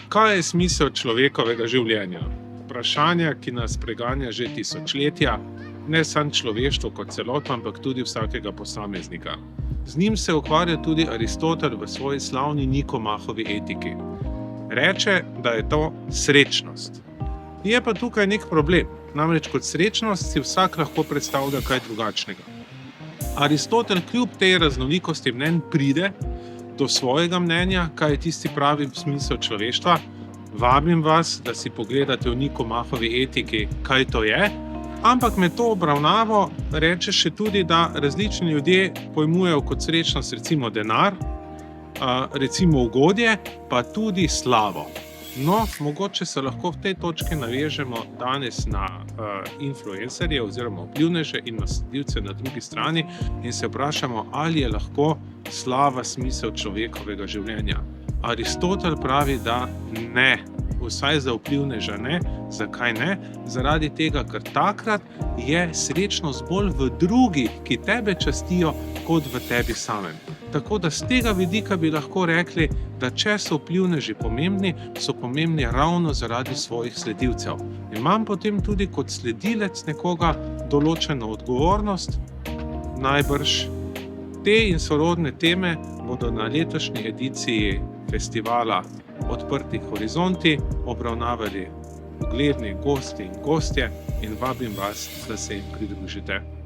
Kaj je smisel človekovega življenja? Vprašanje, ki nas preganja že tisočletja, ne samo človeštvo kot celota, ampak tudi vsakega posameznika. Z njim se ukvarja tudi Aristotel v svoji slavni Nikomahovi etiki. Reče, da je to srečnost. Je pa tukaj nek problem, namreč kot srečnost si vsak lahko predstavlja kaj drugačnega. Aristotel kljub tej raznolikosti mnenj pride do svojega mnenja, kaj je tisti pravi smisel človeštva. Vabim vas, da si pogledate v Nikomahovi etiki, kaj to je, ampak med to obravnavo reče še tudi, da različni ljudje pojmujejo kot srečnost recimo denar, recimo ugodje, pa tudi slavo. No, mogoče se lahko v tej točki navežemo danes na influencerje oziroma vplivneže in na sledilce na drugi strani in se vprašamo, ali je lahko slava smisel človekovega življenja. Aristotel pravi, da ne, vsaj za vplivneža ne. Zakaj ne? Zaradi tega, ker takrat je srečnost bolj v drugih, ki tebe častijo, kot v tebi samem. Tako da z tega vidika bi lahko rekli, da če so vplivneži pomembni, so pomembni ravno zaradi svojih sledilcev. Imam potem tudi kot sledilec nekoga določeno odgovornost, najbrž te in sorodne teme bodo na letošnji ediciji festivala Odprti horizonti obravnavali ugledni gosti in gostje in vabim vas, da se jim pridružite.